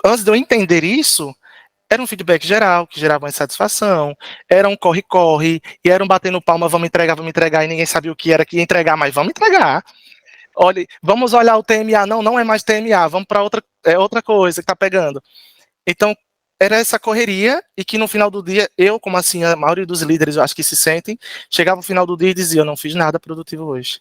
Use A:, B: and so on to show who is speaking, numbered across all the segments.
A: antes de eu entender isso, era um feedback geral, que gerava uma insatisfação, era um corre-corre, e era um batendo palma, vamos entregar, e ninguém sabia o que era que ia entregar, mas vamos entregar. Olha, vamos olhar o TMA, não é mais TMA, vamos para outra coisa que está pegando. Então, era essa correria, e que no final do dia, eu, como assim, a maioria dos líderes, eu acho que se sentem, chegava no final do dia e dizia, eu não fiz nada produtivo hoje.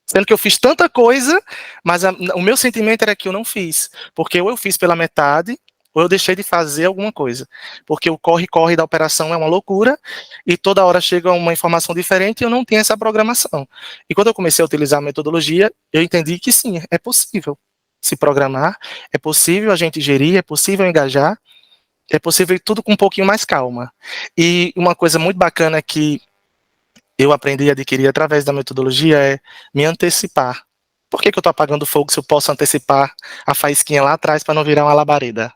A: Sendo que eu fiz tanta coisa, mas o meu sentimento era que eu não fiz. Porque ou eu fiz pela metade, ou eu deixei de fazer alguma coisa. Porque o corre-corre da operação é uma loucura, e toda hora chega uma informação diferente e eu não tenho essa programação. E quando eu comecei a utilizar a metodologia, eu entendi que sim, é possível se programar, é possível a gente gerir, é possível engajar, é possível tudo com um pouquinho mais calma. E uma coisa muito bacana que eu aprendi a adquirir através da metodologia é me antecipar. Por que eu estou apagando fogo se eu posso antecipar a faísquinha lá atrás para não virar uma labareda?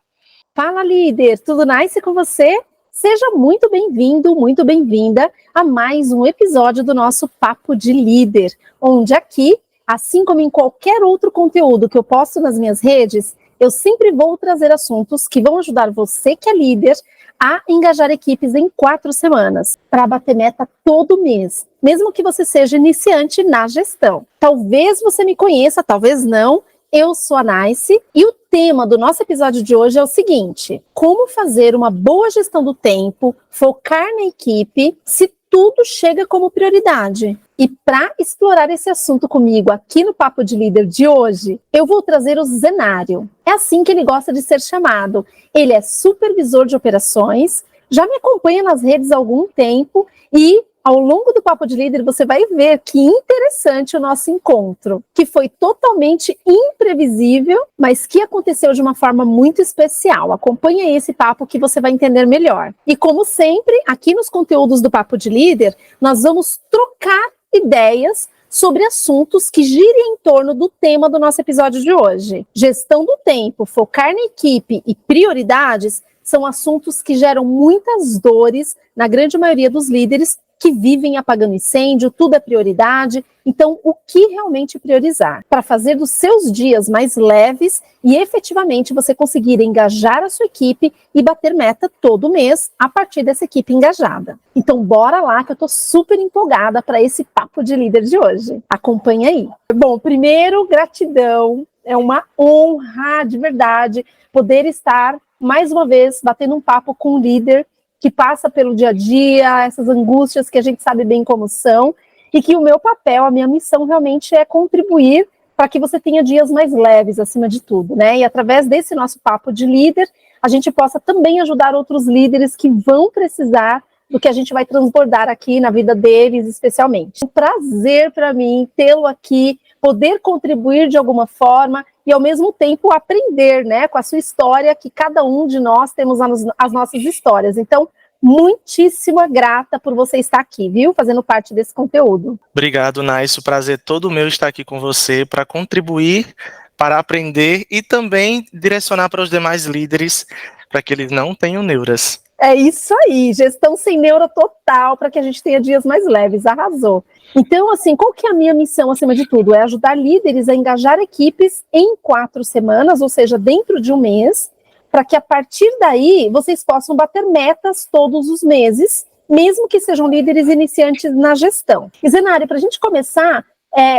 B: Fala, líder! Tudo nice com você? Seja muito bem-vindo, muito bem-vinda a mais um episódio do nosso Papo de Líder, onde aqui, assim como em qualquer outro conteúdo que eu posto nas minhas redes, eu sempre vou trazer assuntos que vão ajudar você que é líder a engajar equipes em 4 semanas, para bater meta todo mês, mesmo que você seja iniciante na gestão. Talvez você me conheça, talvez não. Eu sou a Nice e o tema do nosso episódio de hoje é o seguinte: como fazer uma boa gestão do tempo, focar na equipe, se tudo chega como prioridade. E para explorar esse assunto comigo aqui no Papo de Líder de hoje, eu vou trazer o Zenário. É assim que ele gosta de ser chamado. Ele é supervisor de operações, já me acompanha nas redes há algum tempo e ao longo do Papo de Líder, você vai ver que interessante o nosso encontro, que foi totalmente imprevisível, mas que aconteceu de uma forma muito especial. Acompanhe aí esse papo que você vai entender melhor. E como sempre, aqui nos conteúdos do Papo de Líder, nós vamos trocar ideias sobre assuntos que girem em torno do tema do nosso episódio de hoje. Gestão do tempo, focar na equipe e prioridades são assuntos que geram muitas dores na grande maioria dos líderes que vivem apagando incêndio, tudo é prioridade. Então, o que realmente priorizar? Para fazer dos seus dias mais leves e efetivamente você conseguir engajar a sua equipe e bater meta todo mês a partir dessa equipe engajada. Então, bora lá que eu estou super empolgada para esse Papo de Líder de hoje. Acompanha aí. Bom, primeiro, gratidão. É uma honra, de verdade, poder estar mais uma vez batendo um papo com um líder que passa pelo dia a dia, essas angústias que a gente sabe bem como são, e que o meu papel, a minha missão realmente é contribuir para que você tenha dias mais leves, acima de tudo, né? E através desse nosso papo de líder, a gente possa também ajudar outros líderes que vão precisar do que a gente vai transbordar aqui na vida deles, especialmente. Um prazer para mim tê-lo aqui, poder contribuir de alguma forma e, ao mesmo tempo, aprender, né, com a sua história, que cada um de nós temos as nossas histórias. Então, muitíssima grata por você estar aqui, viu, fazendo parte desse conteúdo.
A: Obrigado, Nice. O prazer é todo meu estar aqui com você para contribuir, para aprender e também direcionar para os demais líderes para que eles não tenham neuras.
B: É isso aí, gestão sem neura total para que a gente tenha dias mais leves, arrasou. Então, assim, qual que é a minha missão, acima de tudo? É ajudar líderes a engajar equipes em 4 semanas, ou seja, dentro de um mês, para que a partir daí vocês possam bater metas todos os meses, mesmo que sejam líderes iniciantes na gestão. E Zenário, para a gente começar,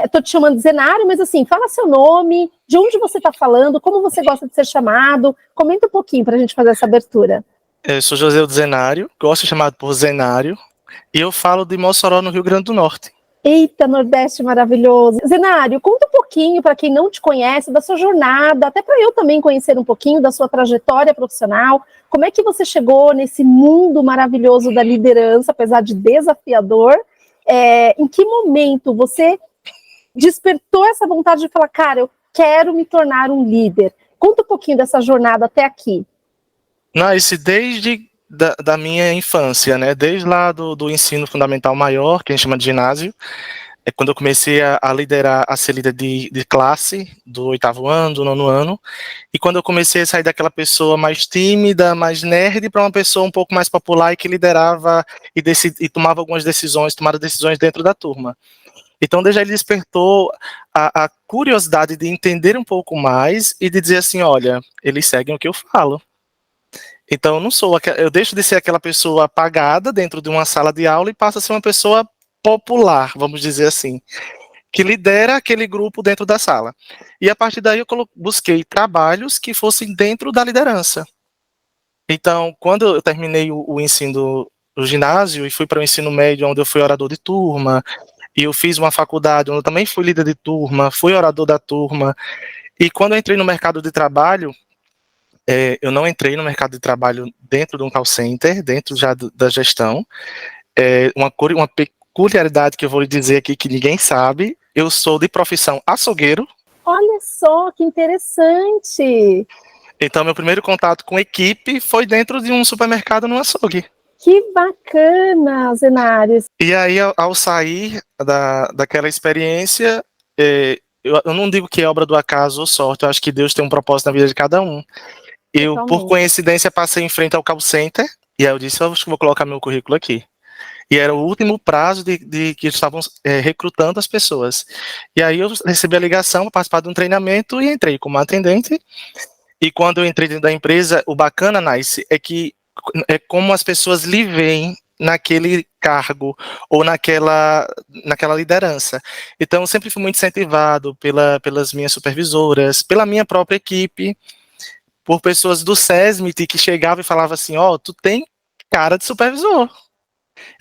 B: estou te chamando de Zenário, mas assim, fala seu nome, de onde você está falando, como você gosta de ser chamado, comenta um pouquinho para a gente fazer essa abertura.
A: Eu sou José Zenário, gosto de ser chamado por Zenário, e eu falo de Mossoró, no Rio Grande do Norte.
B: Eita, Nordeste maravilhoso. Zenário, conta um pouquinho, para quem não te conhece, da sua jornada, até para eu também conhecer um pouquinho da sua trajetória profissional. Como é que você chegou nesse mundo maravilhoso da liderança, apesar de desafiador? Em que momento você despertou essa vontade de falar, cara, eu quero me tornar um líder? Conta um pouquinho dessa jornada até aqui.
A: Isso desde da minha infância, né? Desde lá do ensino fundamental maior, que a gente chama de ginásio, é quando eu comecei a liderar, a ser líder de classe, do 8º ano, do 9º ano, e quando eu comecei a sair daquela pessoa mais tímida, mais nerd, para uma pessoa um pouco mais popular e que liderava e tomava algumas decisões, tomava decisões dentro da turma. Então, desde aí ele despertou a curiosidade de entender um pouco mais e de dizer assim, olha, eles seguem o que eu falo. Então, eu não sou, eu deixo de ser aquela pessoa apagada dentro de uma sala de aula e passo a ser uma pessoa popular, vamos dizer assim, que lidera aquele grupo dentro da sala. E a partir daí eu busquei trabalhos que fossem dentro da liderança. Então, quando eu terminei o ensino do ginásio e fui para o ensino médio, onde eu fui orador de turma, e eu fiz uma faculdade onde eu também fui líder de turma, fui orador da turma, e quando eu entrei no mercado de trabalho, eu não entrei no mercado de trabalho dentro de um call center, dentro já da gestão. Uma peculiaridade que eu vou lhe dizer aqui que ninguém sabe, eu sou de profissão açougueiro.
B: Olha só, que interessante!
A: Então, meu primeiro contato com equipe foi dentro de um supermercado no açougue.
B: Que bacana, Zenares.
A: E aí, ao sair daquela experiência, eu não digo que é obra do acaso ou sorte, eu acho que Deus tem um propósito na vida de cada um. Eu, por coincidência, passei em frente ao call center, e aí eu disse, eu acho que vou colocar meu currículo aqui. E era o último prazo de que eles estavam recrutando as pessoas. E aí eu recebi a ligação para participar de um treinamento e entrei como atendente. E quando eu entrei dentro da empresa, o bacana, Nice, é que é como as pessoas lhe veem naquele cargo ou naquela liderança. Então, eu sempre fui muito incentivado pelas minhas supervisoras, pela minha própria equipe, por pessoas do SESMIT que chegavam e falavam assim, tu tem cara de supervisor.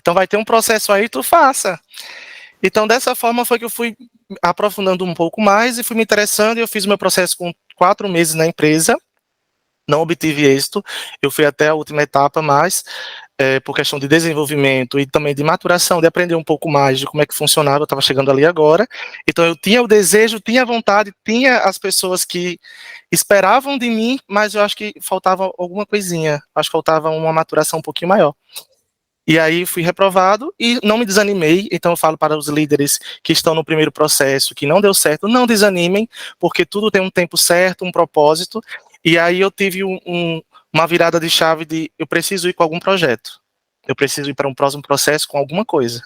A: Então vai ter um processo aí, tu faça. Então, dessa forma foi que eu fui aprofundando um pouco mais e fui me interessando, e eu fiz o meu processo com 4 meses na empresa, não obtive êxito, eu fui até a última etapa, mas por questão de desenvolvimento e também de maturação, de aprender um pouco mais de como é que funcionava, eu estava chegando ali agora, então eu tinha o desejo, tinha a vontade, tinha as pessoas que esperavam de mim, mas eu acho que faltava alguma coisinha, acho que faltava uma maturação um pouquinho maior. E aí fui reprovado e não me desanimei, então eu falo para os líderes que estão no primeiro processo, que não deu certo, não desanimem, porque tudo tem um tempo certo, um propósito, e aí eu tive uma virada de chave de eu preciso ir com algum projeto, eu preciso ir para um próximo processo com alguma coisa.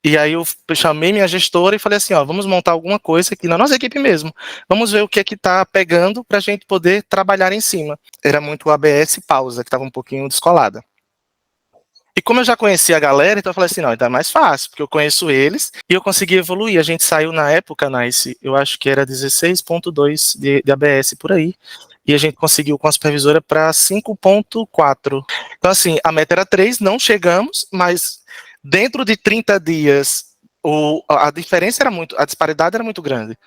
A: E aí eu chamei minha gestora e falei assim, vamos montar alguma coisa aqui na nossa equipe mesmo, vamos ver o que é que está pegando para a gente poder trabalhar em cima. Era muito o ABS pausa, que estava um pouquinho descolada. E como eu já conhecia a galera, então eu falei assim, não, então é mais fácil, porque eu conheço eles e eu consegui evoluir. A gente saiu na época, Nice, eu acho que era 16.2 de ABS por aí, e a gente conseguiu com a supervisora para 5.4. Então assim, a meta era 3, não chegamos, mas dentro de 30 dias, a diferença era a disparidade era muito grande.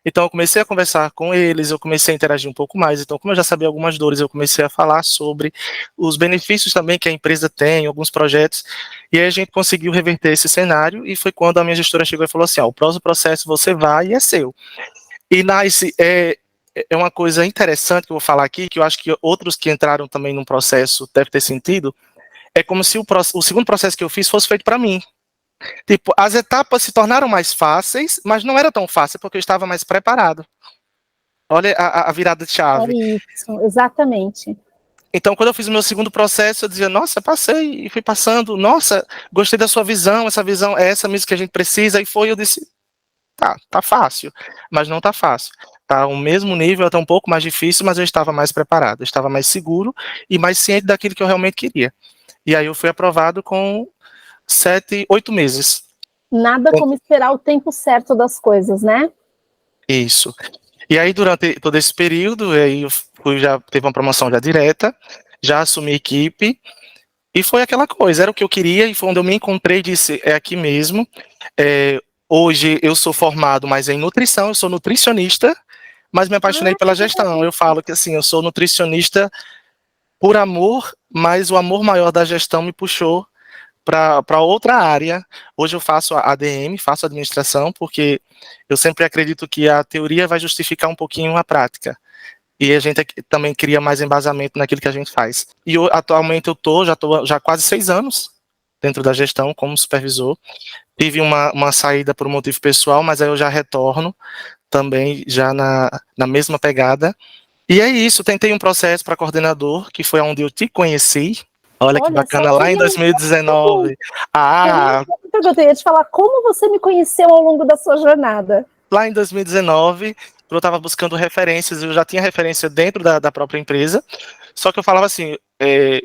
A: Então eu comecei a conversar com eles, eu comecei a interagir um pouco mais, então como eu já sabia algumas dores, eu comecei a falar sobre os benefícios também que a empresa tem, alguns projetos, e aí a gente conseguiu reverter esse cenário, e foi quando a minha gestora chegou e falou assim, o próximo processo você vai e é seu. E Nice, é uma coisa interessante que eu vou falar aqui, que eu acho que outros que entraram também no processo devem ter sentido, é como se o segundo processo que eu fiz fosse feito para mim. Tipo, as etapas se tornaram mais fáceis, mas não era tão fácil porque eu estava mais preparado. Olha a virada de chave.
B: É isso, exatamente.
A: Então, quando eu fiz o meu segundo processo, eu dizia, nossa, passei, e fui passando, nossa, gostei da sua visão, essa visão é essa mesmo que a gente precisa, e foi, eu disse, tá fácil, mas não tá fácil. Tá o mesmo nível, até um pouco mais difícil, mas eu estava mais preparado, eu estava mais seguro e mais ciente daquilo que eu realmente queria. E aí eu fui aprovado com 8 meses.
B: Nada como esperar o tempo certo das coisas, né?
A: Isso. E aí, durante todo esse período, aí já teve uma promoção já direta, já assumi equipe, e foi aquela coisa, era o que eu queria, e foi onde eu me encontrei e disse, é aqui mesmo. Hoje eu sou formado mais em nutrição, eu sou nutricionista, mas me apaixonei pela gestão. Eu falo que assim, eu sou nutricionista por amor, mas o amor maior da gestão me puxou para outra área. Hoje eu faço ADM, faço administração, porque eu sempre acredito que a teoria vai justificar um pouquinho a prática. E a gente também cria mais embasamento naquilo que a gente faz. E atualmente eu já estou já quase 6 anos dentro da gestão como supervisor. Tive uma saída por um motivo pessoal, mas aí eu já retorno também já na mesma pegada. E é isso, tentei um processo para coordenador, que foi onde eu te conheci, Olha que
B: Olha só,
A: bacana, lá em 2019. Ah,
B: eu gostaria de falar como você me conheceu ao longo da sua jornada.
A: lá em 2019, eu estava buscando referências, eu já tinha referência dentro da própria empresa, só que eu falava assim,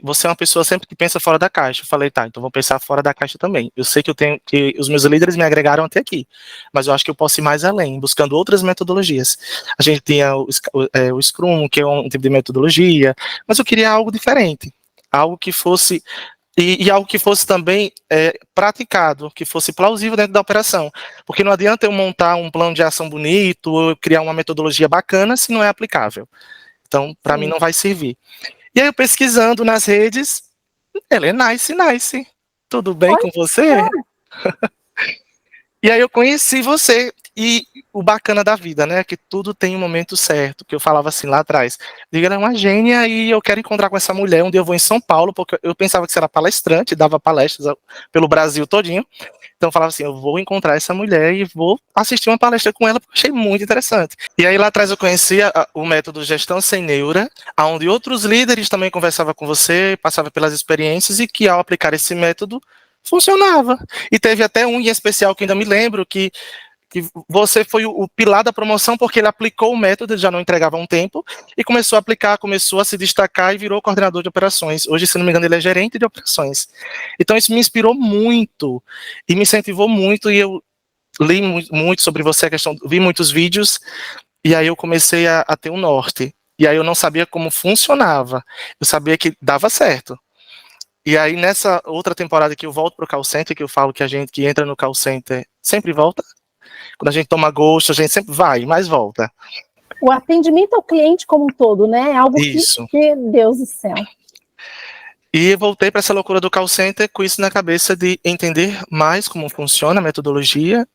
A: você é uma pessoa sempre que pensa fora da caixa. Eu falei, tá, então vou pensar fora da caixa também. Eu sei que os meus líderes me agregaram até aqui, mas eu acho que eu posso ir mais além, buscando outras metodologias. A gente tinha o Scrum, que é um tipo de metodologia, mas eu queria algo diferente, algo que fosse e algo que fosse também praticado, que fosse plausível dentro da operação. Porque não adianta eu montar um plano de ação bonito, ou eu criar uma metodologia bacana, se não é aplicável. Então, para mim, não vai servir. E aí, eu pesquisando nas redes, ela é nice, nice. Tudo bem
B: Olha
A: com você? E aí eu conheci você, e o bacana da vida, né, que tudo tem um momento certo, que eu falava assim lá atrás, diga, ela é uma gênia e eu quero encontrar com essa mulher, um dia eu vou em São Paulo, porque eu pensava que você era palestrante, dava palestras pelo Brasil todinho, então eu falava assim, eu vou encontrar essa mulher e vou assistir uma palestra com ela, porque eu achei muito interessante. E aí lá atrás eu conheci o método Gestão Sem Neura, onde outros líderes também conversavam com você, passavam pelas experiências, e que ao aplicar esse método, funcionava. E teve até um em especial que ainda me lembro, que você foi o pilar da promoção, porque ele aplicou o método, ele já não entregava há um tempo, e começou a aplicar, começou a se destacar e virou coordenador de operações. Hoje, se não me engano, ele é gerente de operações. Então isso me inspirou muito, e me incentivou muito, e eu li muito sobre você, vi muitos vídeos, e aí eu comecei a ter um norte. E aí eu não sabia como funcionava, eu sabia que dava certo. E aí, nessa outra temporada que eu volto para o call center, que eu falo que a gente que entra no call center sempre volta. Quando a gente toma gosto, a gente sempre vai, mas volta.
B: o atendimento ao cliente como um todo, né? É algo
A: Isso.
B: que Deus do céu.
A: E voltei para essa loucura do call center com isso na cabeça de entender mais como funciona a metodologia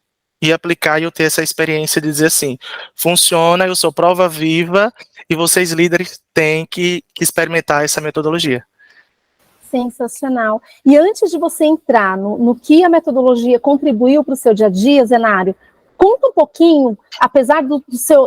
A: e aplicar, e eu ter essa experiência de dizer assim, funciona, eu sou prova viva e vocês líderes têm que experimentar essa metodologia.
B: Sensacional. E antes de você entrar no que a metodologia contribuiu para o seu dia a dia, Zenário, conta um pouquinho, apesar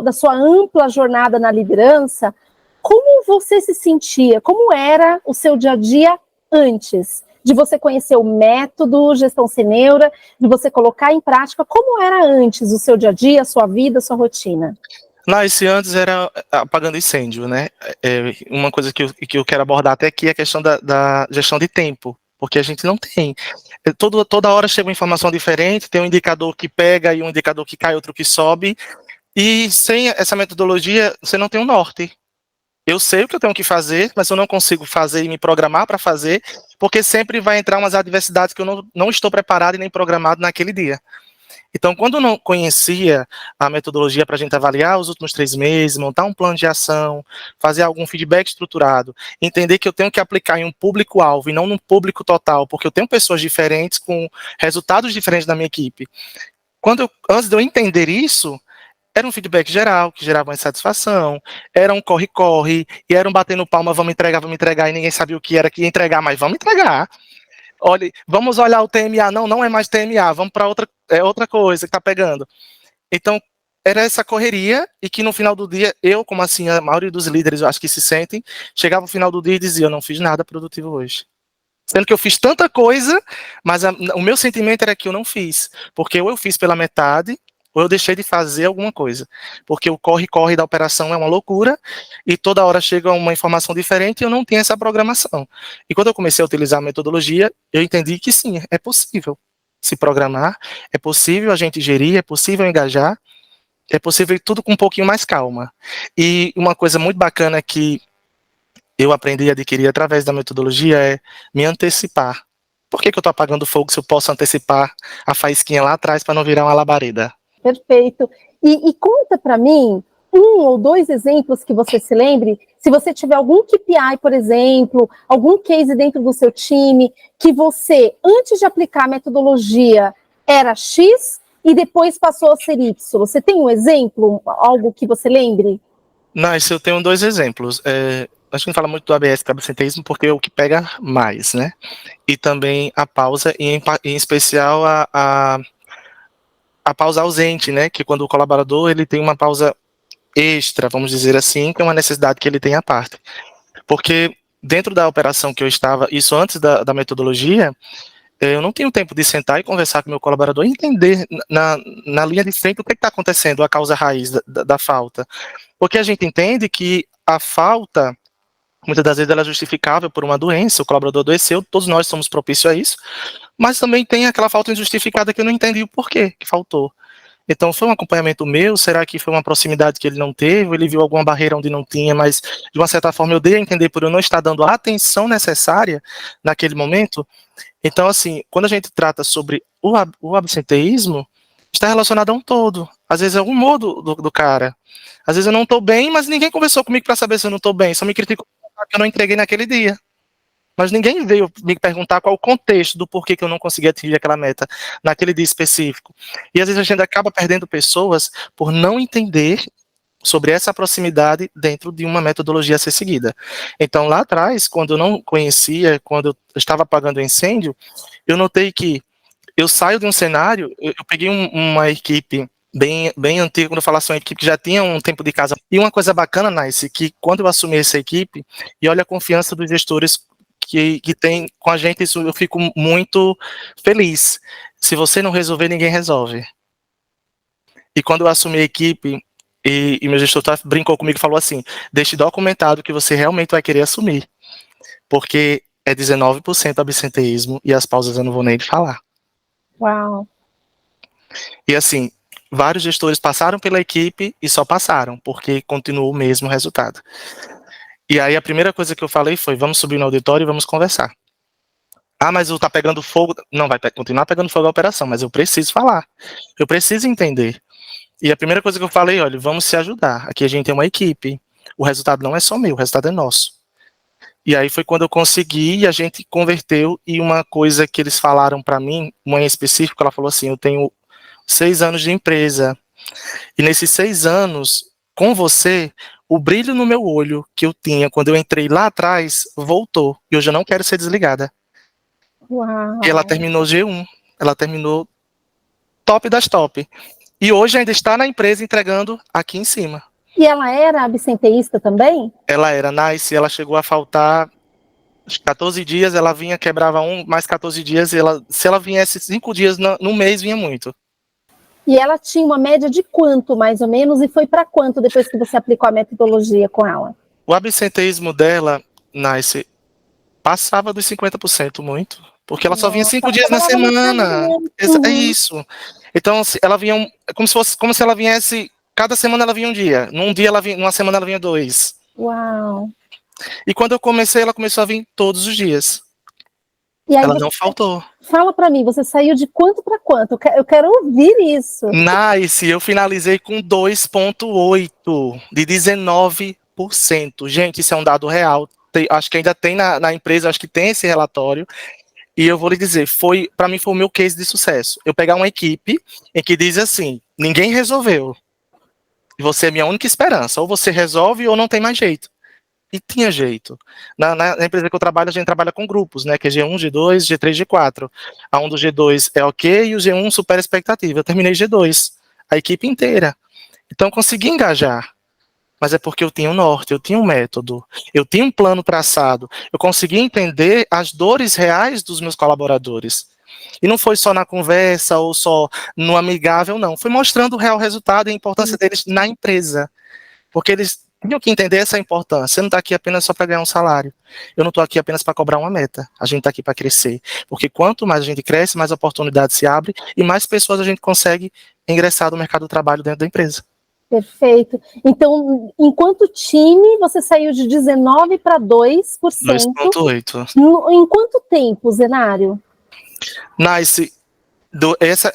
B: da sua ampla jornada na liderança, como você se sentia, como era o seu dia a dia antes de você conhecer o método Gestão Sem Neura, de você colocar em prática, como era antes o seu dia a dia, a sua vida, a sua rotina?
A: Não, esse antes era apagando incêndio, né? Uma coisa que eu quero abordar até aqui é a questão da gestão de tempo, porque a gente não tem. Toda hora chega uma informação diferente, tem um indicador que pega e um indicador que cai, outro que sobe, e sem essa metodologia, você não tem um norte. Eu sei o que eu tenho que fazer, mas eu não consigo fazer e me programar para fazer, porque sempre vai entrar umas adversidades que eu não estou preparado e nem programado naquele dia. Então, quando eu não conhecia a metodologia para a gente avaliar os últimos 3 meses, montar um plano de ação, fazer algum feedback estruturado, entender que eu tenho que aplicar em um público-alvo e não num público total, porque eu tenho pessoas diferentes com resultados diferentes da minha equipe. Antes de eu entender isso, era um feedback geral, que gerava uma insatisfação, era um corre-corre, e era um batendo palma, vamos entregar, e ninguém sabia o que era que ia entregar, mas vamos entregar. Olha, vamos olhar o TMA, não é mais TMA, vamos para outra coisa que está pegando. Então, era essa correria, e que no final do dia, eu, como assim, a maioria dos líderes, eu acho que se sentem, chegava no final do dia e dizia, eu não fiz nada produtivo hoje. Sendo que eu fiz tanta coisa, mas o meu sentimento era que eu não fiz, porque ou eu fiz pela metade, ou eu deixei de fazer alguma coisa, porque o corre-corre da operação é uma loucura, e toda hora chega uma informação diferente e eu não tenho essa programação. E quando eu comecei a utilizar a metodologia, eu entendi que sim, é possível se programar, é possível a gente gerir, é possível engajar, é possível ir tudo com um pouquinho mais calma. E uma coisa muito bacana que eu aprendi e adquiri através da metodologia é me antecipar. Por que eu estou apagando fogo se eu posso antecipar a faísquinha lá atrás para não virar uma labareda?
B: Perfeito. E conta para mim um ou dois exemplos que você se lembre, se você tiver algum KPI, por exemplo, algum case dentro do seu time, que você, antes de aplicar a metodologia, era X e depois passou a ser Y. Você tem um exemplo, algo que você lembre?
A: Nice, eu tenho 2 exemplos. A gente fala muito do ABS, que é o absenteísmo, porque é o que pega mais, né? E também a pausa, e em especial a pausa ausente, né? Que quando o colaborador ele tem uma pausa extra, vamos dizer assim, que é uma necessidade que ele tem à parte. Porque dentro da operação que eu estava, isso antes da metodologia, eu não tenho tempo de sentar e conversar com o meu colaborador e entender na linha de frente o que está acontecendo, a causa raiz da falta. Porque a gente entende que a falta, muitas das vezes, ela é justificável por uma doença, o colaborador adoeceu, todos nós somos propícios a isso, mas também tem aquela falta injustificada que eu não entendi o porquê que faltou. Então, foi um acompanhamento meu? Será que foi uma proximidade que ele não teve? Ele viu alguma barreira onde não tinha, mas de uma certa forma eu dei a entender por eu não estar dando a atenção necessária naquele momento? Então, assim, quando a gente trata sobre o absenteísmo, está relacionado a um todo. Às vezes é o humor do cara. Às vezes eu não estou bem, mas ninguém conversou comigo para saber se eu não estou bem. Só me criticou que eu não entreguei naquele dia. Mas ninguém veio me perguntar qual o contexto do porquê que eu não consegui atingir aquela meta naquele dia específico. E às vezes a gente acaba perdendo pessoas por não entender sobre essa proximidade dentro de uma metodologia a ser seguida. Então, lá atrás, quando eu não conhecia, quando eu estava apagando o incêndio, eu notei que eu saio de um cenário, eu peguei uma equipe bem antiga, quando eu falo assim, uma equipe que já tinha um tempo de casa. E uma coisa bacana, Nice, que quando eu assumi essa equipe, e olha a confiança dos gestores que tem com a gente, isso eu fico muito feliz. Se você não resolver, ninguém resolve. E quando eu assumi a equipe, e meu gestor brincou comigo e falou assim, deixe documentado que você realmente vai querer assumir, porque é 19% absenteísmo e as pausas eu não vou nem falar.
B: Uau!
A: E assim, vários gestores passaram pela equipe e só passaram, porque continuou o mesmo resultado. E aí a primeira coisa que eu falei foi, vamos subir no auditório e vamos conversar. Ah, mas tá pegando fogo. Não, vai continuar pegando fogo a operação, mas eu preciso falar. Eu preciso entender. E a primeira coisa que eu falei, olha, vamos se ajudar. Aqui a gente tem uma equipe. O resultado não é só meu, o resultado é nosso. E aí foi quando eu consegui e a gente converteu. E uma coisa que eles falaram para mim, uma em específico, ela falou assim, eu tenho 6 anos de empresa. E nesses 6 anos, com você, o brilho no meu olho que eu tinha quando eu entrei lá atrás, voltou. E hoje eu não quero ser desligada.
B: Uau!
A: E ela terminou G1. Ela terminou top das top. E hoje ainda está na empresa entregando aqui em cima.
B: E ela era absenteísta também?
A: Ela era nice, ela chegou a faltar 14 dias, ela vinha, quebrava mais 14 dias, e se ela viesse 5 dias no mês, vinha muito.
B: E ela tinha uma média de quanto, mais ou menos, e foi para quanto depois que você aplicou a metodologia com ela?
A: O absenteísmo dela, nice, passava dos 50% muito, porque ela só vinha 5
B: Ela
A: dias na
B: trabalhava muito
A: semana. É
B: uhum.
A: isso. Então, ela vinha, como se ela viesse, cada semana ela vinha um dia. Num dia ela vinha, numa semana ela vinha 2.
B: Uau!
A: E quando eu comecei, ela começou a vir todos os dias.
B: E aí
A: Ela não faltou.
B: Fala para mim, você saiu de quanto para quanto? Eu quero ouvir isso.
A: Nice, eu finalizei com 2,8 de 19%. Gente, isso é um dado real. Acho que ainda tem na empresa, acho que tem esse relatório. E eu vou lhe dizer, para mim foi o meu case de sucesso. Eu pegar uma equipe em que diz assim, ninguém resolveu. Você é minha única esperança. Ou você resolve ou não tem mais jeito. E tinha jeito. Na empresa que eu trabalho, a gente trabalha com grupos, né? Que é G1, G2, G3, G4. A um do G2 é ok e o G1 supera a expectativa. Eu terminei G2. A equipe inteira. Então, eu consegui engajar. Mas é porque eu tinha um norte, eu tinha um método, eu tinha um plano traçado. Eu consegui entender as dores reais dos meus colaboradores. E não foi só na conversa ou só no amigável, não. Foi mostrando o real resultado e a importância deles na empresa. Porque eles tinham que entender essa importância. Você não está aqui apenas só para ganhar um salário. Eu não estou aqui apenas para cobrar uma meta. A gente está aqui para crescer. Porque quanto mais a gente cresce, mais oportunidades se abrem e mais pessoas a gente consegue ingressar no mercado do trabalho dentro da empresa.
B: Perfeito. Então, enquanto time, você saiu de 19% para 2%.
A: 2,8.
B: Em quanto tempo, Zenário?
A: Nice.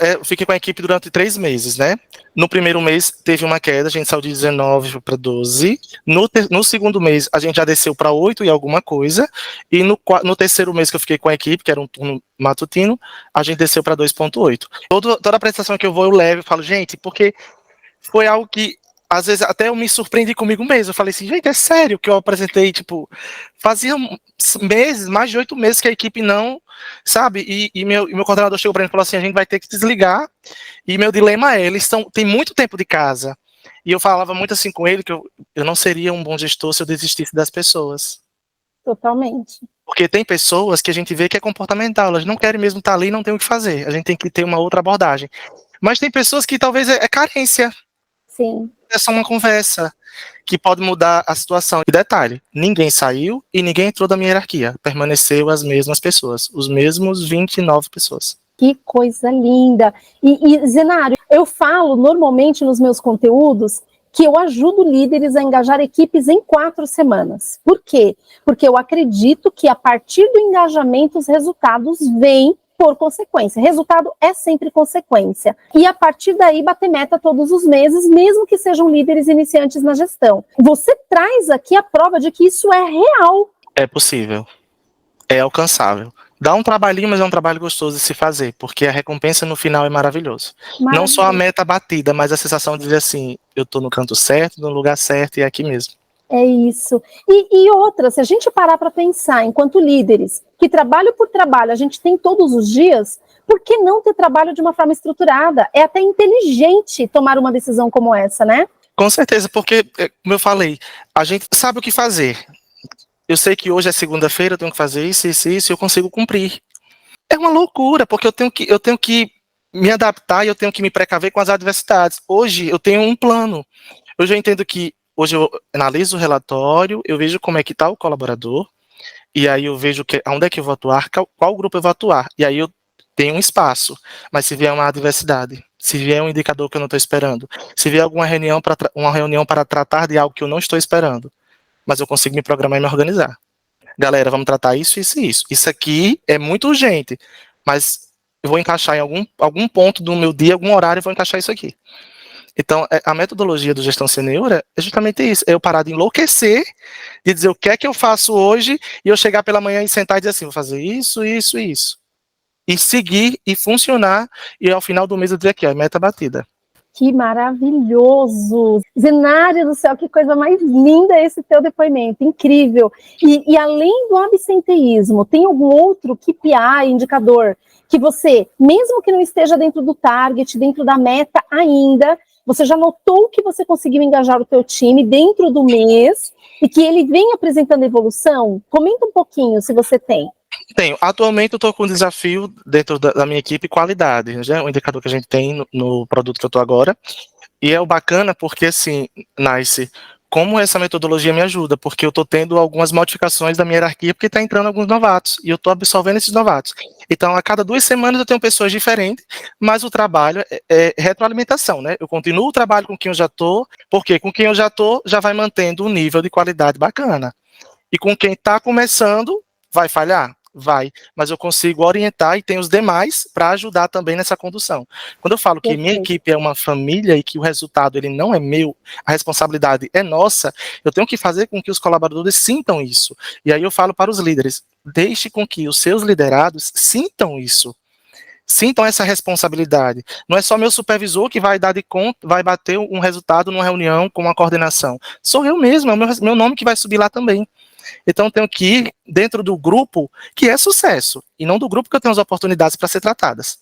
A: Eu fiquei com a equipe durante 3 meses, né? No primeiro mês teve uma queda, a gente saiu de 19 para 12. No segundo mês a gente já desceu para 8 e alguma coisa. E no terceiro mês que eu fiquei com a equipe, que era um turno matutino, a gente desceu para 2,8. Toda a apresentação que eu vou, eu levo e falo, gente, porque foi algo que às vezes até eu me surpreendi comigo mesmo. Eu falei assim, gente, é sério que eu apresentei, tipo, fazia meses, mais de 8 meses que a equipe não, sabe? E meu coordenador chegou para mim e falou assim, a gente vai ter que desligar. E meu dilema é, eles têm muito tempo de casa. E eu falava muito assim com ele, que eu não seria um bom gestor se eu desistisse das pessoas.
B: Totalmente.
A: Porque tem pessoas que a gente vê que é comportamental, elas não querem mesmo estar ali e não tem o que fazer. A gente tem que ter uma outra abordagem. Mas tem pessoas que talvez é carência.
B: Sim.
A: É só uma conversa que pode mudar a situação. E detalhe, ninguém saiu e ninguém entrou da minha hierarquia. Permaneceu as mesmas pessoas, os mesmos 29 pessoas.
B: Que coisa linda. E Zenário, eu falo normalmente nos meus conteúdos que eu ajudo líderes a engajar equipes em 4 semanas. Por quê? Porque eu acredito que a partir do engajamento os resultados vêm por consequência. Resultado é sempre consequência. E a partir daí bater meta todos os meses, mesmo que sejam líderes iniciantes na gestão. Você traz aqui a prova de que isso é real.
A: É possível. É alcançável. Dá um trabalhinho, mas é um trabalho gostoso de se fazer, porque a recompensa no final é maravilhoso. Não só a meta batida, mas a sensação de dizer assim, eu estou no canto certo, no lugar certo e é aqui mesmo.
B: É isso. E outra, se a gente parar para pensar, enquanto líderes, que trabalho por trabalho a gente tem todos os dias, por que não ter trabalho de uma forma estruturada? É até inteligente tomar uma decisão como essa, né?
A: Com certeza, porque, como eu falei, a gente sabe o que fazer. Eu sei que hoje é segunda-feira, eu tenho que fazer isso, isso, isso, e eu consigo cumprir. É uma loucura, porque eu tenho que me adaptar e eu tenho que me precaver com as adversidades. Hoje eu tenho um plano. Hoje eu entendo que, hoje eu analiso o relatório, eu vejo como é que está o colaborador, e aí eu vejo onde é que eu vou atuar, qual grupo eu vou atuar, e aí eu tenho um espaço. Mas se vier uma adversidade, se vier um indicador que eu não estou esperando, se vier alguma uma reunião para tratar de algo que eu não estou esperando, mas eu consigo me programar e me organizar. Galera, vamos tratar isso, isso e isso. Isso aqui é muito urgente, mas eu vou encaixar em algum ponto do meu dia, algum horário, e vou encaixar isso aqui. Então, a metodologia do Gestão Sênior é justamente isso, é eu parar de enlouquecer, de dizer o que é que eu faço hoje, e eu chegar pela manhã e sentar e dizer assim, vou fazer isso, isso e isso. E seguir, e funcionar, e ao final do mês eu dizer aqui, ó, meta batida.
B: Que maravilhoso! Zenário do céu, que coisa mais linda esse teu depoimento, incrível! E além do absenteísmo, tem algum outro KPI, indicador, que você, mesmo que não esteja dentro do target, dentro da meta ainda, você já notou que você conseguiu engajar o teu time dentro do mês e que ele vem apresentando evolução? Comenta um pouquinho, se você tem.
A: Tenho. Atualmente eu estou com um desafio dentro da minha equipe, qualidade, né? Um indicador que a gente tem no produto que eu estou agora. E é o bacana porque, assim, Nice, como essa metodologia me ajuda, porque eu estou tendo algumas modificações da minha hierarquia, porque está entrando alguns novatos, e eu estou absorvendo esses novatos. Então, a cada 2 semanas eu tenho pessoas diferentes, mas o trabalho é retroalimentação, né? Eu continuo o trabalho com quem eu já estou, porque com quem eu já estou, já vai mantendo um nível de qualidade bacana. E com quem está começando, vai falhar? Vai, mas eu consigo orientar e tem os demais para ajudar também nessa condução. Quando eu falo que minha equipe é uma família e que o resultado ele não é meu, a responsabilidade é nossa, eu tenho que fazer com que os colaboradores sintam isso. E aí eu falo para os líderes, deixe com que os seus liderados sintam isso. Sintam essa responsabilidade. Não é só meu supervisor que vai dar de conta, vai bater um resultado numa reunião com uma coordenação. Sou eu mesmo, é o meu nome que vai subir lá também. Então, eu tenho que ir dentro do grupo que é sucesso, e não do grupo que eu tenho as oportunidades para ser tratadas.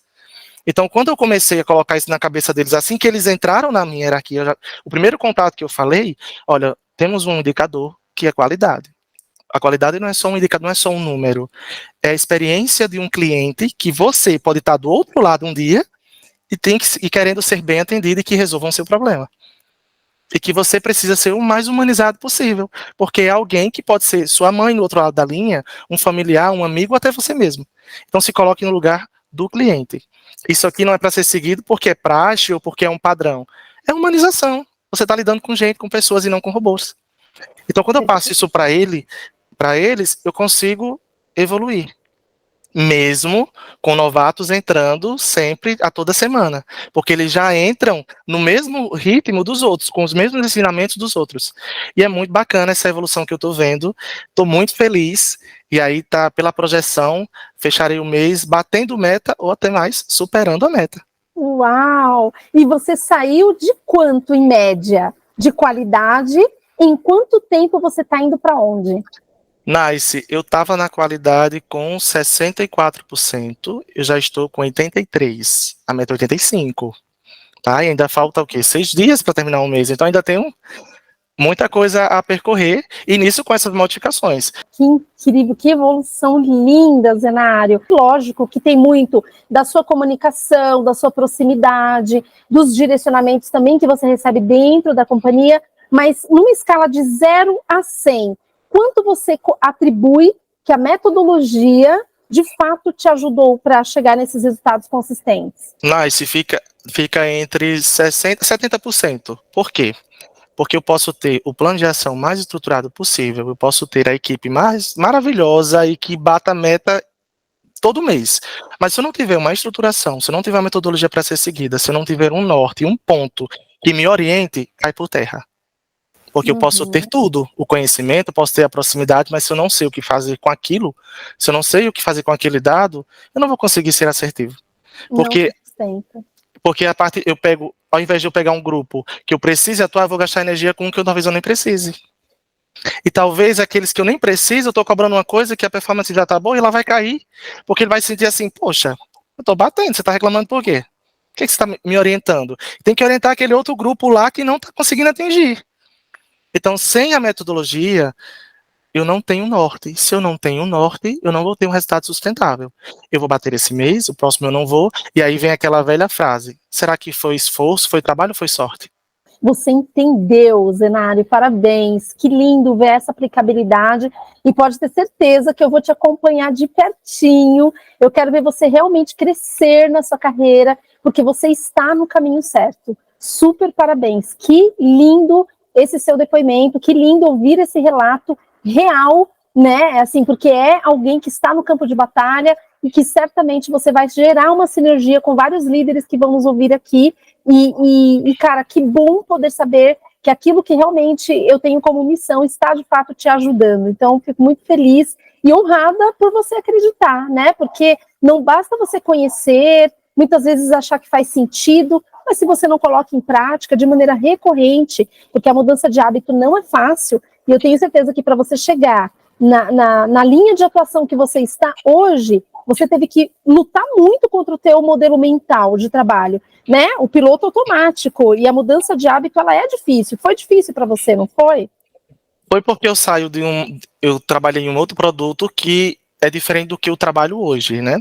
A: Então, quando eu comecei a colocar isso na cabeça deles, assim que eles entraram na minha hierarquia, o primeiro contato que eu falei, olha, temos um indicador que é qualidade. A qualidade não é só um indicador, não é só um número. É a experiência de um cliente que você pode estar do outro lado um dia e querendo ser bem atendido e que resolva o seu problema. E que você precisa ser o mais humanizado possível, porque é alguém que pode ser sua mãe no outro lado da linha, um familiar, um amigo, até você mesmo. Então se coloque no lugar do cliente. Isso aqui não é para ser seguido porque é praxe ou porque é um padrão. É humanização. Você está lidando com gente, com pessoas e não com robôs. Então quando eu passo isso para eles, eu consigo evoluir. Mesmo com novatos entrando sempre a toda semana, porque eles já entram no mesmo ritmo dos outros, com os mesmos ensinamentos dos outros. E é muito bacana essa evolução que eu estou vendo, estou muito feliz, e aí tá pela projeção, fecharei o mês batendo meta, ou até mais, superando a meta.
B: Uau! E você saiu de quanto, em média, de qualidade? Em quanto tempo você está indo para onde?
A: Nice, eu estava na qualidade com 64%, eu já estou com 83%, a meta é 85%, tá? E ainda falta o quê? 6 dias para terminar o mês, então ainda tenho muita coisa a percorrer, e nisso com essas modificações.
B: Que incrível, que evolução linda, Zenário. Lógico que tem muito da sua comunicação, da sua proximidade, dos direcionamentos também que você recebe dentro da companhia, mas numa escala de 0 a 100, quanto você atribui que a metodologia de fato te ajudou para chegar nesses resultados consistentes?
A: Nice, fica entre 60% e 70%. Por quê? Porque eu posso ter o plano de ação mais estruturado possível, eu posso ter a equipe mais maravilhosa e que bata a meta todo mês. Mas se eu não tiver uma estruturação, se eu não tiver uma metodologia para ser seguida, se eu não tiver um norte, um ponto que me oriente, cai por terra. Porque eu posso ter tudo, o conhecimento, posso ter a proximidade, mas se eu não sei o que fazer com aquilo, se eu não sei o que fazer com aquele dado, eu não vou conseguir ser assertivo. Porque a parte, eu pego, ao invés de eu pegar um grupo que eu precise atuar, eu vou gastar energia com um que talvez eu nem precise. E talvez aqueles que eu nem preciso, eu tô cobrando uma coisa que a performance já tá boa e ela vai cair, porque ele vai sentir assim, poxa, eu tô batendo, você tá reclamando por quê? Por que você tá me orientando? Tem que orientar aquele outro grupo lá que não tá conseguindo atingir. Então, sem a metodologia, eu não tenho norte. Se eu não tenho norte, eu não vou ter um resultado sustentável. Eu vou bater esse mês, o próximo eu não vou, e aí vem aquela velha frase, será que foi esforço, foi trabalho ou foi sorte?
B: Você entendeu, Zenário, parabéns, que lindo ver essa aplicabilidade, e pode ter certeza que eu vou te acompanhar de pertinho, eu quero ver você realmente crescer na sua carreira, porque você está no caminho certo. Super parabéns, que lindo esse seu depoimento, que lindo ouvir esse relato real, né, assim, porque é alguém que está no campo de batalha e que certamente você vai gerar uma sinergia com vários líderes que vão nos ouvir aqui, e cara, que bom poder saber que aquilo que realmente eu tenho como missão está de fato te ajudando. Então, fico muito feliz e honrada por você acreditar, né? Porque não basta você conhecer, muitas vezes achar que faz sentido, mas se você não coloca em prática de maneira recorrente, porque a mudança de hábito não é fácil, e eu tenho certeza que para você chegar na linha de atuação que você está hoje, você teve que lutar muito contra o teu modelo mental de trabalho, né? O piloto automático, e a mudança de hábito, ela é difícil. Foi difícil para você, não foi?
A: Foi porque eu trabalhei em um outro produto que é diferente do que eu trabalho hoje, né?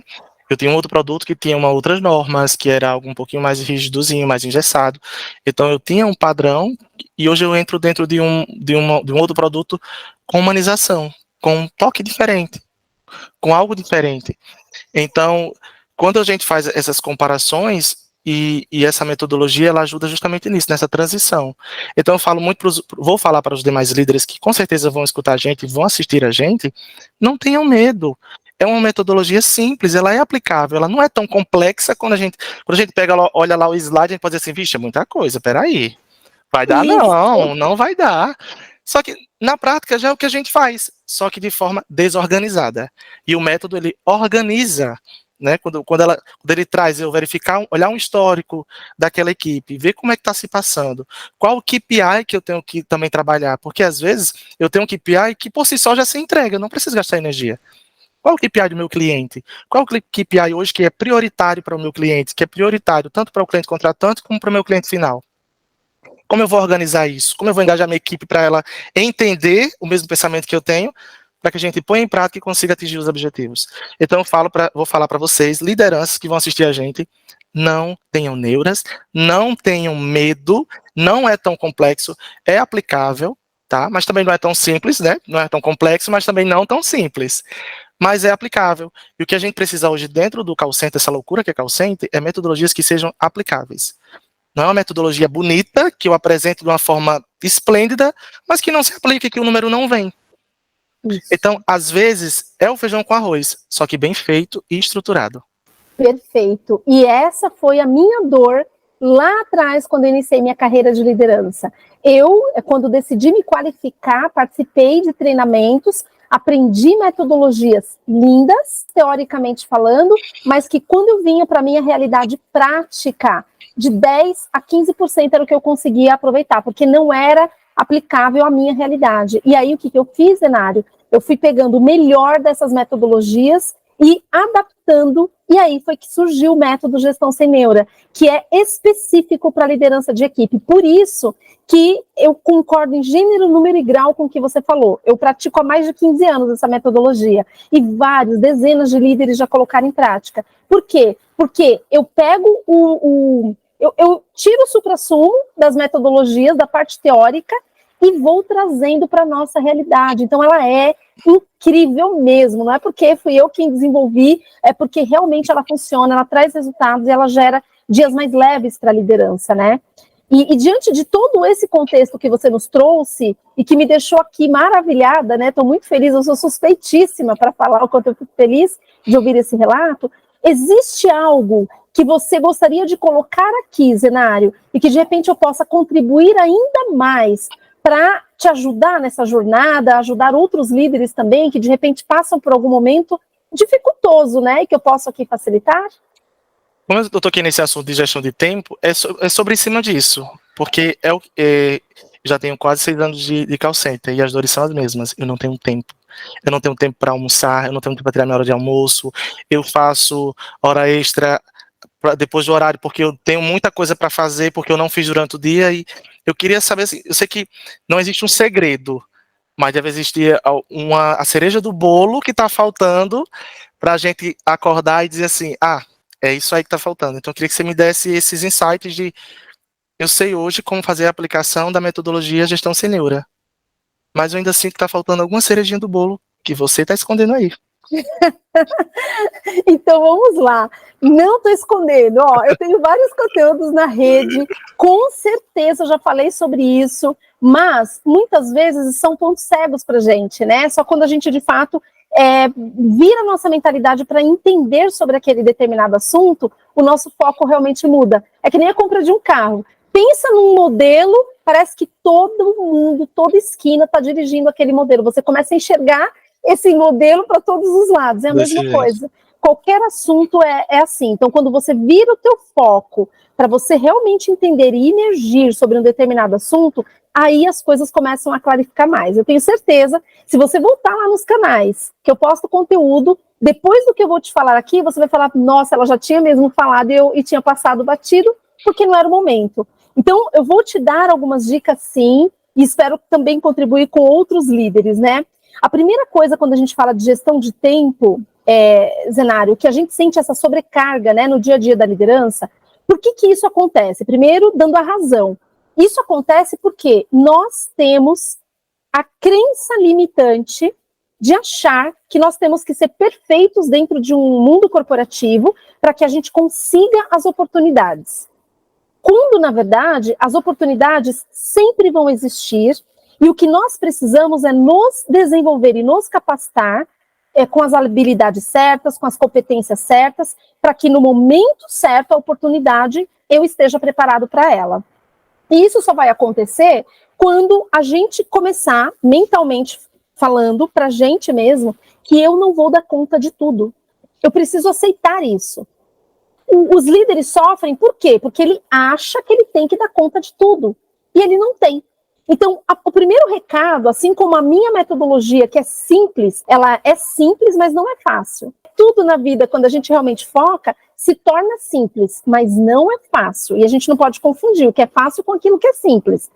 A: Eu tinha um outro produto que tinha outras normas, que era algo um pouquinho mais rígidozinho, mais engessado. Então eu tinha um padrão, e hoje eu entro dentro de um outro produto com humanização, com um toque diferente, com algo diferente. Então, quando a gente faz essas comparações, e essa metodologia, ela ajuda justamente nisso, nessa transição. Então, eu falo muito vou falar para os demais líderes que com certeza vão escutar a gente, vão assistir a gente, não tenham medo. É uma metodologia simples, ela é aplicável, ela não é tão complexa quando a gente pega, olha lá o slide, a gente pode dizer assim, vixe, é muita coisa, peraí, vai dar? Não, não vai dar. Só que, na prática, já é o que a gente faz, só que de forma desorganizada. E o método, ele organiza, né? Quando ele traz, eu verificar, olhar um histórico daquela equipe, ver como é que está se passando, qual o KPI que eu tenho que também trabalhar, porque às vezes eu tenho um KPI que por si só já se entrega, eu não preciso gastar energia. Qual o KPI do meu cliente? Qual o KPI hoje que é prioritário para o meu cliente, que é prioritário tanto para o cliente contratante como para o meu cliente final? Como eu vou organizar isso? Como eu vou engajar minha equipe para ela entender o mesmo pensamento que eu tenho, para que a gente ponha em prática e consiga atingir os objetivos? Então, vou falar para vocês, lideranças que vão assistir a gente, não tenham neuras, não tenham medo, não é tão complexo, é aplicável, tá? Mas também não é tão simples, né? Não é tão complexo, mas também não tão simples. Mas é aplicável. E o que a gente precisa hoje dentro do call center, essa loucura que é call center, é metodologias que sejam aplicáveis. Não é uma metodologia bonita, que eu apresento de uma forma esplêndida, mas que não se aplica e que o número não vem. Isso. Então, às vezes, é o feijão com arroz, só que bem feito e estruturado.
B: Perfeito. E essa foi a minha dor lá atrás, quando eu iniciei minha carreira de liderança. Eu, quando decidi me qualificar, participei de treinamentos, aprendi metodologias lindas, teoricamente falando, mas que quando eu vinha para a minha realidade prática, de 10 a 15% era o que eu conseguia aproveitar, porque não era aplicável à minha realidade. E aí, o que eu fiz, Zenário? Eu fui pegando o melhor dessas metodologias e adaptando, e aí foi que surgiu o método Gestão Sem Neura, que é específico para a liderança de equipe. Por isso que eu concordo em gênero, número e grau com o que você falou. Eu pratico há mais de 15 anos essa metodologia, e dezenas de líderes já colocaram em prática. Por quê? Porque eu pego eu tiro o suprassumo das metodologias, da parte teórica, e vou trazendo para a nossa realidade. Então, ela é incrível mesmo, não é porque fui eu quem desenvolvi, é porque realmente ela funciona, ela traz resultados e ela gera dias mais leves para a liderança, né? E diante de todo esse contexto que você nos trouxe e que me deixou aqui maravilhada, né? Estou muito feliz, eu sou suspeitíssima para falar o quanto eu fico feliz de ouvir esse relato. Existe algo que você gostaria de colocar aqui, Zenário, e que de repente eu possa contribuir ainda mais para te ajudar nessa jornada, ajudar outros líderes também, que de repente passam por algum momento dificultoso, né, e que eu posso aqui facilitar?
A: Quando eu toquei nesse assunto de gestão de tempo, é sobre em cima disso, porque já tenho quase 6 anos de call center, e as dores são as mesmas, eu não tenho tempo. Eu não tenho tempo para almoçar, eu não tenho tempo para tirar minha hora de almoço, eu faço hora extra depois do horário, porque eu tenho muita coisa para fazer, porque eu não fiz durante o dia, e eu queria saber, assim, eu sei que não existe um segredo, mas deve existir a cereja do bolo que está faltando para a gente acordar e dizer assim, é isso aí que está faltando. Então eu queria que você me desse esses insights eu sei hoje como fazer a aplicação da metodologia Gestão Sem Neura, mas eu ainda sinto que está faltando alguma cerejinha do bolo que você está escondendo aí.
B: Então vamos lá, não estou escondendo, eu tenho vários conteúdos na rede, com certeza eu já falei sobre isso, mas muitas vezes são pontos cegos para a gente, né? Só quando a gente de fato vira a nossa mentalidade para entender sobre aquele determinado assunto, o nosso foco realmente muda. É que nem a compra de um carro. Pensa num modelo, parece que todo mundo, toda esquina está dirigindo aquele modelo. Você começa a enxergar esse modelo para todos os lados, é a mesma coisa. Qualquer assunto é assim. Então, quando você vira o teu foco para você realmente entender e emergir sobre um determinado assunto, aí as coisas começam a clarificar mais. Eu tenho certeza, se você voltar lá nos canais, que eu posto conteúdo, depois do que eu vou te falar aqui, você vai falar, nossa, ela já tinha mesmo falado e tinha passado batido, porque não era o momento. Então, eu vou te dar algumas dicas, sim, e espero também contribuir com outros líderes, né? A primeira coisa, quando a gente fala de gestão de tempo, Zenário, que a gente sente essa sobrecarga, né, no dia a dia da liderança, por que isso acontece? Primeiro, dando a razão. Isso acontece porque nós temos a crença limitante de achar que nós temos que ser perfeitos dentro de um mundo corporativo para que a gente consiga as oportunidades. Quando, na verdade, as oportunidades sempre vão existir e o que nós precisamos é nos desenvolver e nos capacitar com as habilidades certas, com as competências certas, para que no momento certo, a oportunidade, eu esteja preparado para ela. E isso só vai acontecer quando a gente começar, mentalmente falando, para a gente mesmo, que eu não vou dar conta de tudo. Eu preciso aceitar isso. Os líderes sofrem por quê? Porque ele acha que ele tem que dar conta de tudo. E ele não tem. Então, o primeiro recado, assim como a minha metodologia, que é simples, ela é simples, mas não é fácil. Tudo na vida, quando a gente realmente foca, se torna simples, mas não é fácil. E a gente não pode confundir o que é fácil com aquilo que é simples.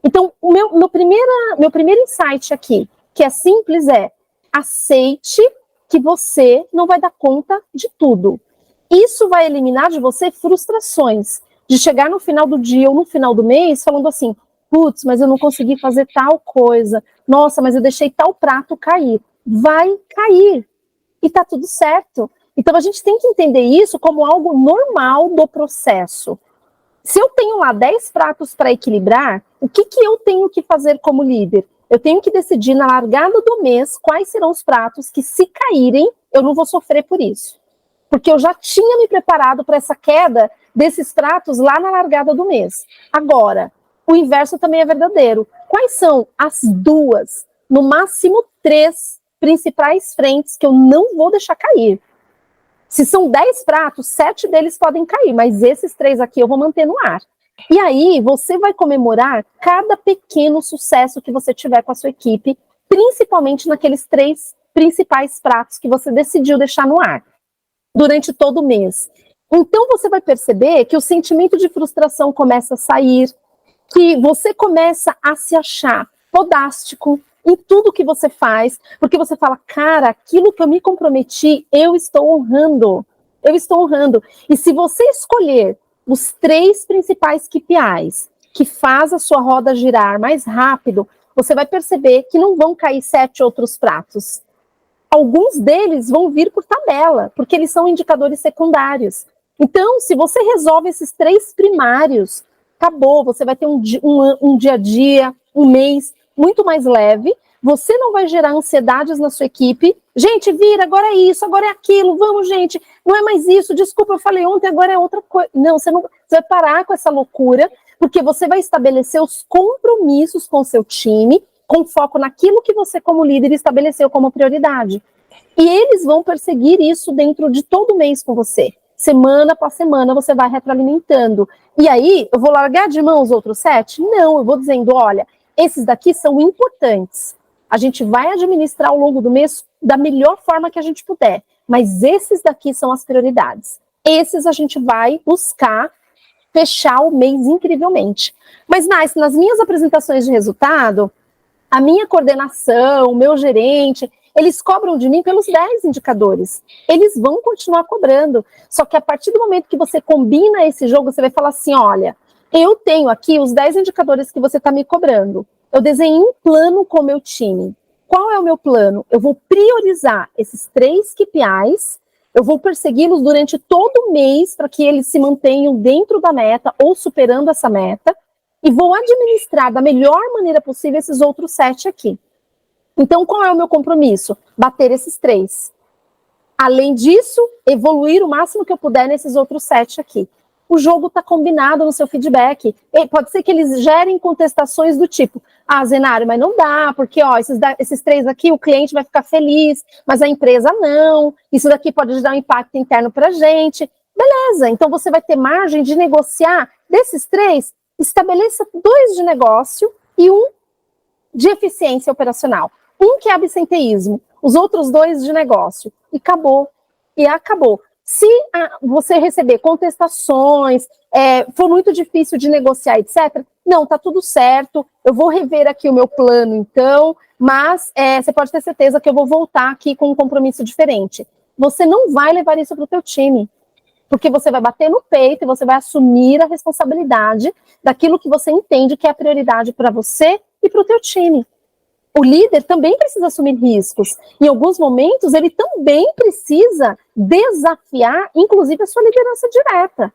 B: Então, o meu primeiro insight aqui, que é simples, é aceite que você não vai dar conta de tudo. Isso vai eliminar de você frustrações, de chegar no final do dia ou no final do mês falando assim, putz, mas eu não consegui fazer tal coisa, nossa, mas eu deixei tal prato cair. Vai cair, e tá tudo certo. Então a gente tem que entender isso como algo normal do processo. Se eu tenho lá 10 pratos para equilibrar, o que eu tenho que fazer como líder? Eu tenho que decidir na largada do mês quais serão os pratos que, se caírem, eu não vou sofrer por isso. Porque eu já tinha me preparado para essa queda desses pratos lá na largada do mês. Agora, o inverso também é verdadeiro. Quais são as 2, no máximo 3 principais frentes que eu não vou deixar cair? Se são 10 pratos, 7 deles podem cair, mas esses 3 aqui eu vou manter no ar. E aí, você vai comemorar cada pequeno sucesso que você tiver com a sua equipe, principalmente naqueles 3 principais pratos que você decidiu deixar no ar durante todo o mês. Então você vai perceber que o sentimento de frustração começa a sair, que você começa a se achar podástico em tudo que você faz, porque você fala, cara, aquilo que eu me comprometi, eu estou honrando. E se você escolher os 3 principais KPIs que faz a sua roda girar mais rápido, você vai perceber que não vão cair 7 outros pratos. Alguns deles vão vir por tabela, porque eles são indicadores secundários. Então, se você resolve esses 3 primários, acabou, você vai ter um dia a dia, um mês muito mais leve, você não vai gerar ansiedades na sua equipe. Gente, vira, agora é isso, agora é aquilo, vamos, gente, não é mais isso, desculpa, eu falei ontem, agora é outra coisa. Não, você vai parar com essa loucura, porque você vai estabelecer os compromissos com o seu time, com foco naquilo que você, como líder, estabeleceu como prioridade. E eles vão perseguir isso dentro de todo mês com você. Semana após semana você vai retroalimentando. E aí, eu vou largar de mão os outros 7? Não, eu vou dizendo, olha, esses daqui são importantes. A gente vai administrar ao longo do mês da melhor forma que a gente puder. Mas esses daqui são as prioridades. Esses a gente vai buscar fechar o mês incrivelmente. Mas, nas minhas apresentações de resultado, a minha coordenação, o meu gerente, eles cobram de mim pelos 10 indicadores. Eles vão continuar cobrando. Só que a partir do momento que você combina esse jogo, você vai falar assim, olha, eu tenho aqui os 10 indicadores que você está me cobrando. Eu desenhei um plano com o meu time. Qual é o meu plano? Eu vou priorizar esses 3 KPIs, eu vou persegui-los durante todo o mês para que eles se mantenham dentro da meta ou superando essa meta, e vou administrar da melhor maneira possível esses outros 7 aqui. Então, qual é o meu compromisso? Bater esses 3. Além disso, evoluir o máximo que eu puder nesses outros 7 aqui. O jogo está combinado no seu feedback. E pode ser que eles gerem contestações do tipo, Zenário, mas não dá, porque esses 3 aqui, o cliente vai ficar feliz, mas a empresa não. Isso daqui pode dar um impacto interno para a gente. Beleza, então você vai ter margem de negociar. Desses 3, estabeleça 2 de negócio e 1 de eficiência operacional. 1 que é absenteísmo, os outros 2 de negócio. E acabou. Se você receber contestações, for muito difícil de negociar, etc., não, tá tudo certo, eu vou rever aqui o meu plano, então, mas você pode ter certeza que eu vou voltar aqui com um compromisso diferente. Você não vai levar isso para o teu time, porque você vai bater no peito e você vai assumir a responsabilidade daquilo que você entende que é a prioridade para você e para o teu time. O líder também precisa assumir riscos. Em alguns momentos, ele também precisa desafiar, inclusive, a sua liderança direta.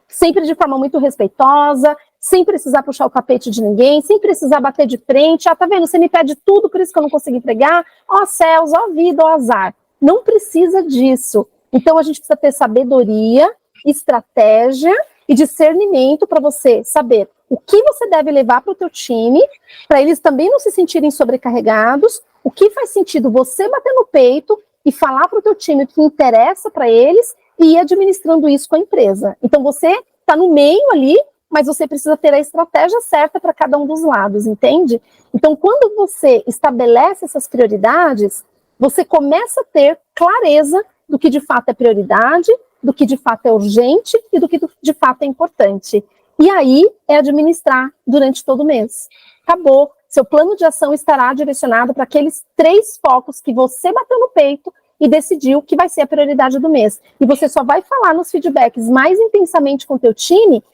B: Sempre de forma muito respeitosa, sem precisar puxar o tapete de ninguém, sem precisar bater de frente. Tá vendo? Você me pede tudo, por isso que eu não consigo entregar. Ó céus, ó vida, ó azar. Não precisa disso. Então, a gente precisa ter sabedoria, estratégia e discernimento para você saber o que você deve levar para o teu time, para eles também não se sentirem sobrecarregados, o que faz sentido você bater no peito e falar para o teu time o que interessa para eles e ir administrando isso com a empresa. Então você está no meio ali, mas você precisa ter a estratégia certa para cada um dos lados, entende? Então quando você estabelece essas prioridades, você começa a ter clareza do que de fato é prioridade, do que de fato é urgente e do que de fato é importante. E aí é administrar durante todo o mês. Acabou. Seu plano de ação estará direcionado para aqueles 3 focos que você bateu no peito e decidiu que vai ser a prioridade do mês. E você só vai falar nos feedbacks mais intensamente com o teu time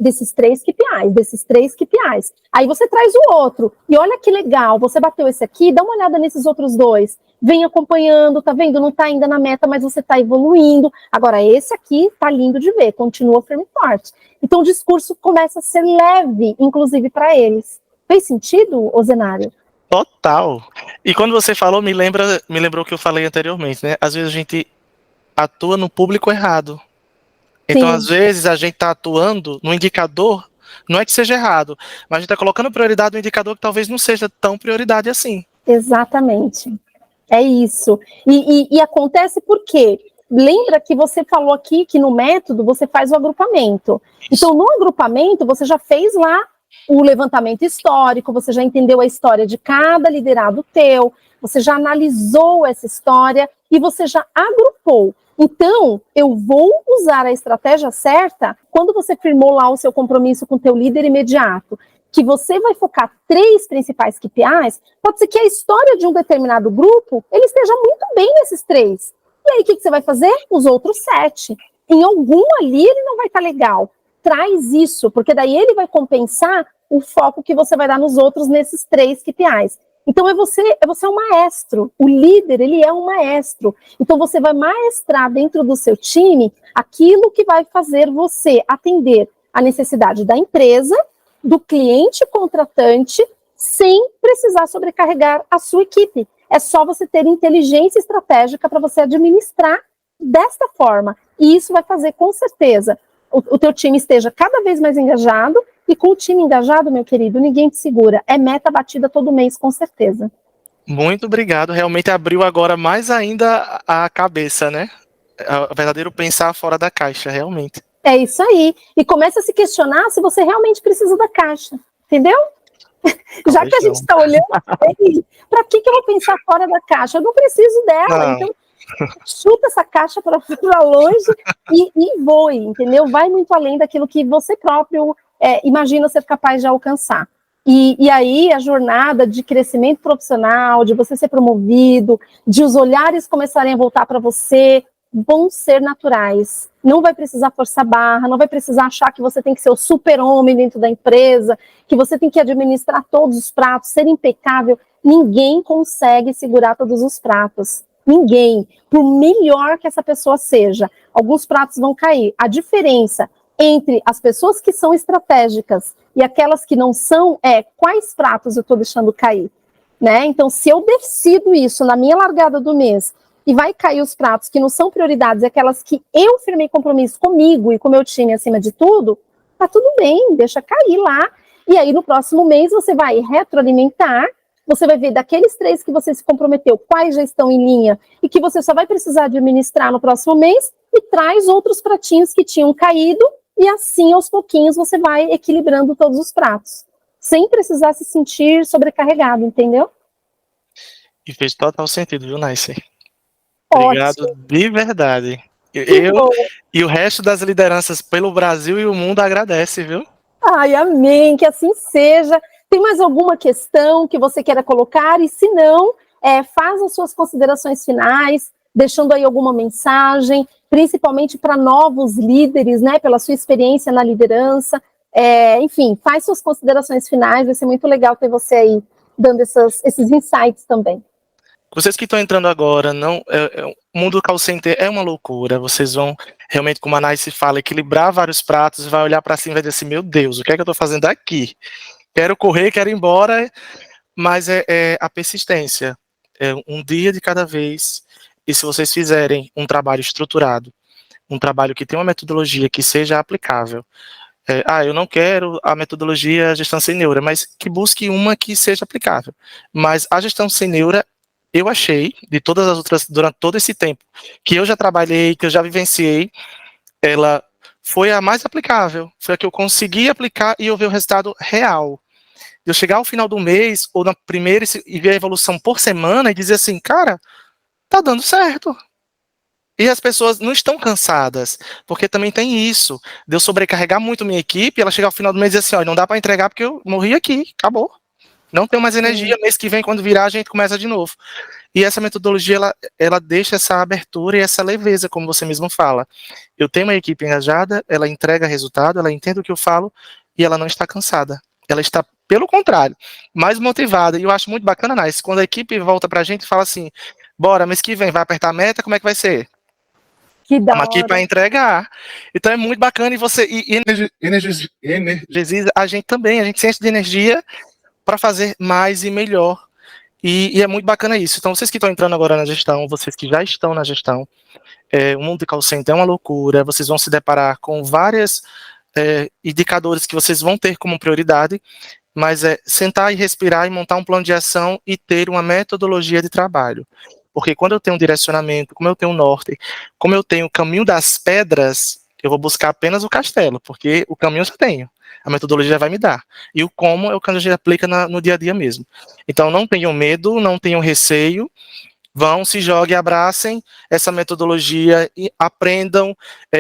B: desses 3 KPIs. Aí você traz o outro. E olha que legal, você bateu esse aqui, dá uma olhada nesses outros 2. Vem acompanhando, tá vendo? Não tá ainda na meta, mas você tá evoluindo. Agora, esse aqui tá lindo de ver, continua firme e forte. Então, o discurso começa a ser leve, inclusive, para eles. Fez sentido, Zenário?
A: Total. E quando você falou, me lembrou o que eu falei anteriormente, né? Às vezes a gente atua no público errado. Então,
B: Sim.
A: às vezes, a gente tá atuando no indicador, não é que seja errado, mas a gente tá colocando prioridade no indicador que talvez não seja tão prioridade assim.
B: Exatamente. É isso. E acontece por quê? Lembra que você falou aqui que no método você faz o agrupamento. Então, no agrupamento, você já fez lá o levantamento histórico, você já entendeu a história de cada liderado teu, você já analisou essa história e você já agrupou. Então, eu vou usar a estratégia certa quando você firmou lá o seu compromisso com o teu líder imediato, que você vai focar 3 principais KPIs, pode ser que a história de um determinado grupo, ele esteja muito bem nesses 3. E aí, o que você vai fazer? Os outros 7. Em algum ali, ele não vai estar legal. Traz isso, porque daí ele vai compensar o foco que você vai dar nos outros nesses 3 KPIs. Então, você é um maestro. O líder, ele é um maestro. Então, você vai maestrar dentro do seu time aquilo que vai fazer você atender a necessidade da empresa, do cliente contratante, sem precisar sobrecarregar a sua equipe. É só você ter inteligência estratégica para você administrar desta forma. E isso vai fazer, com certeza, o teu time esteja cada vez mais engajado, e com o time engajado, meu querido, ninguém te segura. É meta batida todo mês, com certeza.
A: Muito obrigado, realmente abriu agora mais ainda a cabeça, né? O verdadeiro pensar fora da caixa, realmente.
B: É isso aí. E começa a se questionar se você realmente precisa da caixa, entendeu? Já que a gente está olhando, para que eu vou pensar fora da caixa? Eu não preciso dela,
A: Não.
B: então chuta essa caixa para longe e voe, entendeu? Vai muito além daquilo que você próprio imagina ser capaz de alcançar. E aí a jornada de crescimento profissional, de você ser promovido, de os olhares começarem a voltar para você, vão ser naturais. Não vai precisar forçar barra, não vai precisar achar que você tem que ser o super-homem dentro da empresa, que você tem que administrar todos os pratos, ser impecável. Ninguém consegue segurar todos os pratos. Ninguém. Por melhor que essa pessoa seja, alguns pratos vão cair. A diferença entre as pessoas que são estratégicas e aquelas que não são é quais pratos eu estou deixando cair, né? Então, se eu decido isso na minha largada do mês e vai cair os pratos que não são prioridades, aquelas que eu firmei compromisso comigo e com o meu time acima de tudo, tá tudo bem, deixa cair lá. E aí, no próximo mês, você vai retroalimentar, você vai ver daqueles 3 que você se comprometeu, quais já estão em linha e que você só vai precisar administrar no próximo mês e traz outros pratinhos que tinham caído e assim, aos pouquinhos, você vai equilibrando todos os pratos, sem precisar se sentir sobrecarregado, entendeu?
A: E fez total sentido, viu, Nice? Obrigado de verdade. E o resto das lideranças pelo Brasil e o mundo agradece, viu?
B: Ai, amém, que assim seja. Tem mais alguma questão que você queira colocar? E se não, faz as suas considerações finais, deixando aí alguma mensagem, principalmente para novos líderes, né, pela sua experiência na liderança. Enfim, faz suas considerações finais, vai ser muito legal ter você aí dando esses insights também.
A: Vocês que estão entrando agora, o mundo do call center é uma loucura. Vocês vão realmente, como a Nice fala, equilibrar vários pratos, vai olhar para cima e vai dizer assim, meu Deus, o que é que eu estou fazendo aqui? Quero correr, quero ir embora, mas é a persistência. É um dia de cada vez. E se vocês fizerem um trabalho estruturado, um trabalho que tenha uma metodologia que seja aplicável, eu não quero a metodologia gestão sem neura, mas que busque uma que seja aplicável. Mas a gestão sem neura, eu achei, de todas as outras, durante todo esse tempo, que eu já trabalhei, que eu já vivenciei, ela foi a mais aplicável, foi a que eu consegui aplicar e eu ver o resultado real. Eu chegar ao final do mês, ou na primeira, e ver a evolução por semana e dizer assim, cara, tá dando certo. E as pessoas não estão cansadas, porque também tem isso, de eu sobrecarregar muito minha equipe, ela chegar ao final do mês e dizer assim, ó, não dá para entregar porque eu morri aqui, acabou. Não tenho mais energia, mês que vem, quando virar, a gente começa de novo. E essa metodologia, ela deixa essa abertura e essa leveza, como você mesmo fala. Eu tenho uma equipe engajada, ela entrega resultado, ela entende o que eu falo, e ela não está cansada. Ela está, pelo contrário, mais motivada. E eu acho muito bacana, Nice, quando a equipe volta pra gente e fala assim, bora, mês que vem, vai apertar a meta, como é que vai ser?
B: Que da
A: Estamos aqui para entregar. Então é muito bacana e você energiza a gente também, a gente se enche de energia para fazer mais e melhor. E é muito bacana isso. Então, vocês que estão entrando agora na gestão, vocês que já estão na gestão, o mundo de call center é uma loucura, vocês vão se deparar com vários indicadores que vocês vão ter como prioridade, mas é sentar e respirar e montar um plano de ação e ter uma metodologia de trabalho. Porque quando eu tenho um direcionamento, como eu tenho um norte, como eu tenho o caminho das pedras, eu vou buscar apenas o castelo, porque o caminho eu já tenho. A metodologia vai me dar. E o como é o que a gente aplica no dia a dia mesmo. Então, não tenham medo, não tenham receio, vão, se joguem, abracem essa metodologia e aprendam.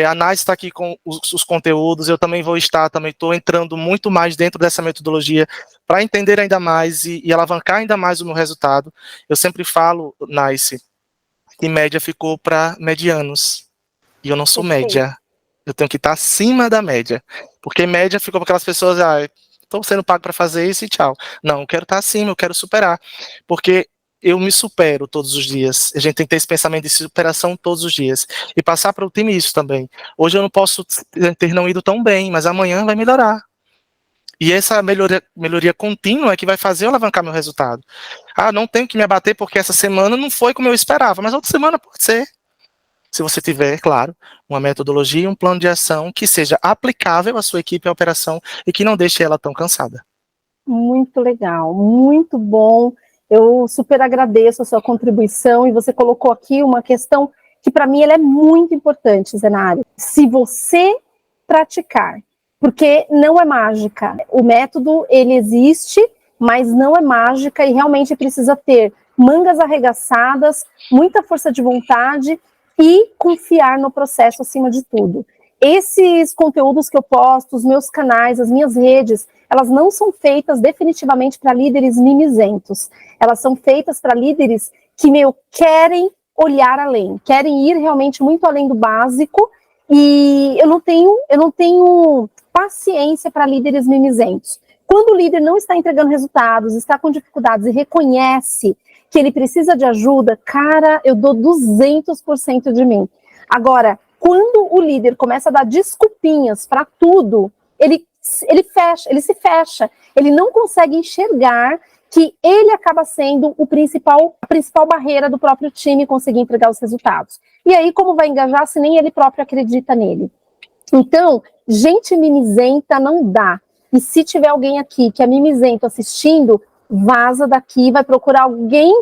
A: A Nais está aqui com os conteúdos, eu também vou estar, também estou entrando muito mais dentro dessa metodologia para entender ainda mais e alavancar ainda mais o meu resultado. Eu sempre falo, Nice, que média ficou para medianos. E eu não sou média. Eu tenho que estar acima da média. Porque média ficou para aquelas pessoas, estou sendo pago para fazer isso e tchau. Não, eu quero estar acima, eu quero superar. Porque eu me supero todos os dias. A gente tem que ter esse pensamento de superação todos os dias. E passar para o time isso também. Hoje eu não posso ter não ido tão bem, mas amanhã vai melhorar. E essa melhoria contínua é que vai fazer eu alavancar meu resultado. Não tenho que me abater porque essa semana não foi como eu esperava, mas outra semana pode ser. Se você tiver, claro, uma metodologia e um plano de ação que seja aplicável à sua equipe e à operação e que não deixe ela tão cansada.
B: Muito legal, muito bom. Eu super agradeço a sua contribuição e você colocou aqui uma questão que para mim ela é muito importante, Zenário. Se você praticar, porque não é mágica, o método ele existe, mas não é mágica e realmente precisa ter mangas arregaçadas, muita força de vontade e confiar no processo acima de tudo. Esses conteúdos que eu posto, os meus canais, as minhas redes, elas não são feitas definitivamente para líderes mimizentos. Elas são feitas para líderes que, querem olhar além, querem ir realmente muito além do básico, e eu não tenho paciência para líderes mimizentos. Quando o líder não está entregando resultados, está com dificuldades e reconhece que ele precisa de ajuda, cara, eu dou 200% de mim. Agora, quando o líder começa a dar desculpinhas para tudo, ele se fecha, ele não consegue enxergar que ele acaba sendo a principal barreira do próprio time conseguir entregar os resultados. E aí, como vai engajar se nem ele próprio acredita nele? Então, gente mimizenta não dá. E se tiver alguém aqui que é mimizento assistindo, vaza daqui, vai procurar alguém,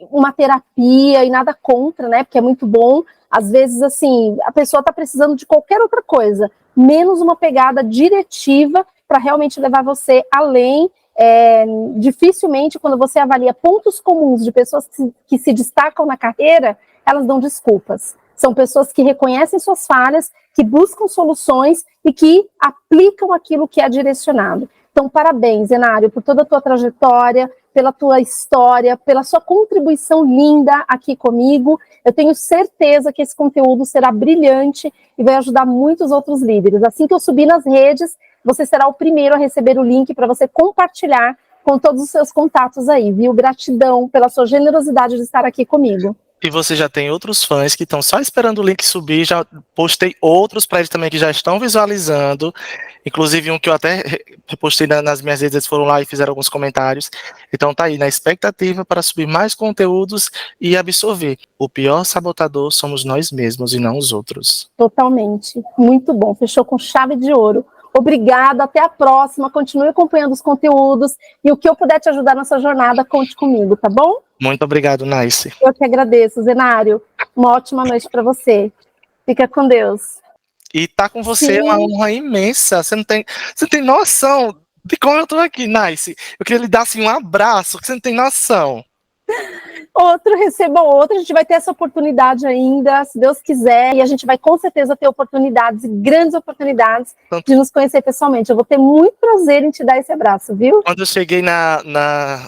B: uma terapia, e nada contra, né? Porque é muito bom. Às vezes, assim, a pessoa está precisando de qualquer outra coisa, menos uma pegada diretiva para realmente levar você além. Dificilmente, quando você avalia pontos comuns de pessoas que se destacam na carreira, elas dão desculpas. São pessoas que reconhecem suas falhas, que buscam soluções e que aplicam aquilo que é direcionado. Então, parabéns, Zenário, por toda a tua trajetória, pela tua história, pela sua contribuição linda aqui comigo. Eu tenho certeza que esse conteúdo será brilhante e vai ajudar muitos outros líderes. Assim que eu subir nas redes, você será o primeiro a receber o link para você compartilhar com todos os seus contatos aí, viu? Gratidão pela sua generosidade de estar aqui comigo.
A: E você já tem outros fãs que estão só esperando o link subir, já postei outros para eles também que já estão visualizando, inclusive um que eu até repostei nas minhas redes, eles foram lá e fizeram alguns comentários. Então tá aí, na expectativa para subir mais conteúdos e absorver. O pior sabotador somos nós mesmos e não os outros.
B: Totalmente, muito bom, fechou com chave de ouro. Obrigada, até a próxima, continue acompanhando os conteúdos e o que eu puder te ajudar nessa jornada, conte comigo, tá bom?
A: Muito obrigado, Nice.
B: Eu que agradeço, Zenário. Uma ótima noite para você. Fica com Deus.
A: E tá com você é uma honra imensa. Você não tem noção de como eu tô aqui, Nice. Eu queria lhe dar assim, um abraço, que você não tem noção.
B: Receba outro, a gente vai ter essa oportunidade ainda, se Deus quiser, e a gente vai com certeza ter oportunidades, grandes oportunidades, de nos conhecer pessoalmente. Eu vou ter muito prazer em te dar esse abraço, viu?
A: Quando eu cheguei na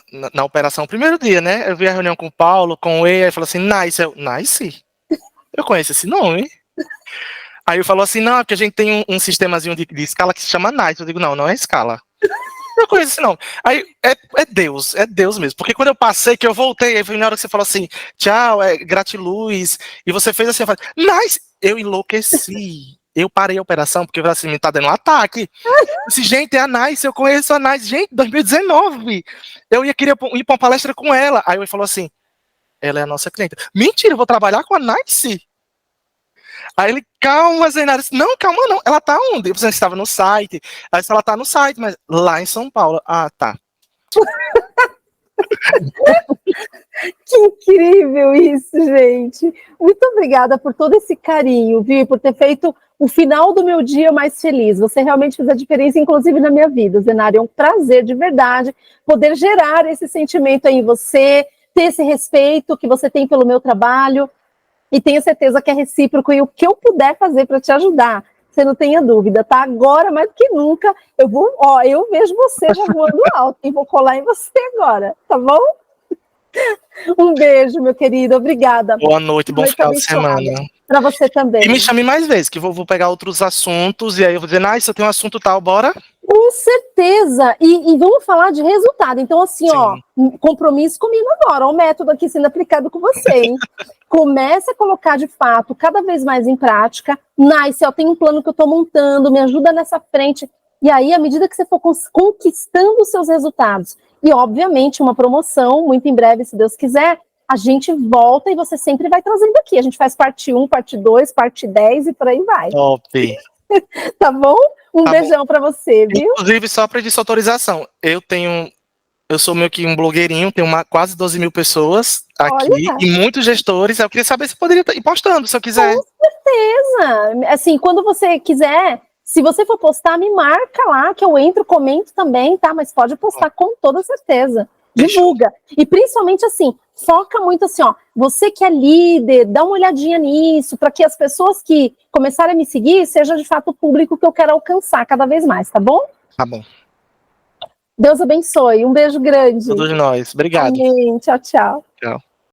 A: operação, primeiro dia, né, eu vi a reunião com o Paulo, com o E, aí falou assim, Nice? Eu conheço esse nome. Aí eu falou assim, não, é porque a gente tem um sistemazinho de escala que se chama Nice. Eu digo, não é escala. Eu conheço esse nome. Aí é Deus mesmo. Porque quando eu passei, que eu voltei, aí foi na hora que você falou assim, tchau, gratiluz, e você fez assim, eu falei, Nice! Eu enlouqueci. Eu parei a operação, porque eu falei assim, me tá dando um ataque. Eu disse, gente, é a Nice, eu conheço a Nice. Gente, 2019. Eu queria ir pra uma palestra com ela. Aí ele falou assim, ela é a nossa cliente. Mentira, eu vou trabalhar com a Nice? Aí ele, calma, Zenário. Não, calma não. Ela tá onde? Você estava no site. Aí ela tá no site, mas lá em São Paulo. Ah, tá.
B: Que incrível isso, gente. Muito obrigada por todo esse carinho, viu? Por ter feito o final do meu dia mais feliz. Você realmente fez a diferença, inclusive na minha vida, Zenara. É um prazer de verdade poder gerar esse sentimento aí em você, ter esse respeito que você tem pelo meu trabalho, e tenho certeza que é recíproco, e o que eu puder fazer para te ajudar, você não tenha dúvida, tá? Agora, mais do que nunca, eu vejo você já voando alto, e vou colar em você agora, tá bom? Um beijo, meu querido, obrigada.
A: Boa noite, bom final de semana.
B: Para você também.
A: E me chame mais vezes, que vou pegar outros assuntos, e aí eu vou dizer, se eu tenho um assunto tal, bora?
B: Com certeza, e vamos falar de resultado. Então, assim, compromisso comigo agora, o método aqui sendo aplicado com você, hein? Comece a colocar de fato cada vez mais em prática. Nice, eu tenho um plano que eu estou montando, me ajuda nessa frente. E aí, à medida que você for conquistando os seus resultados, e obviamente uma promoção, muito em breve, se Deus quiser, a gente volta e você sempre vai trazendo aqui. A gente faz parte 1, parte 2, parte 10 e por aí vai.
A: Top.
B: Tá bom? Um beijão para você, viu?
A: Inclusive, só para pedir sua autorização, eu sou meio que um blogueirinho, tenho quase 12 mil pessoas aqui, e muitos gestores. Eu queria saber se poderia ir postando, se eu quiser.
B: Com certeza. Assim, quando você quiser, se você for postar, me marca lá, que eu entro, comento também, tá? Mas pode postar com toda certeza. Divulga. E principalmente assim, foca muito assim, você que é líder, dá uma olhadinha nisso, para que as pessoas que começarem a me seguir, seja de fato o público que eu quero alcançar cada vez mais, tá bom?
A: Tá bom.
B: Deus abençoe. Um beijo grande.
A: Todos nós. Obrigado.
B: Amém. Tchau, tchau.
A: Tchau.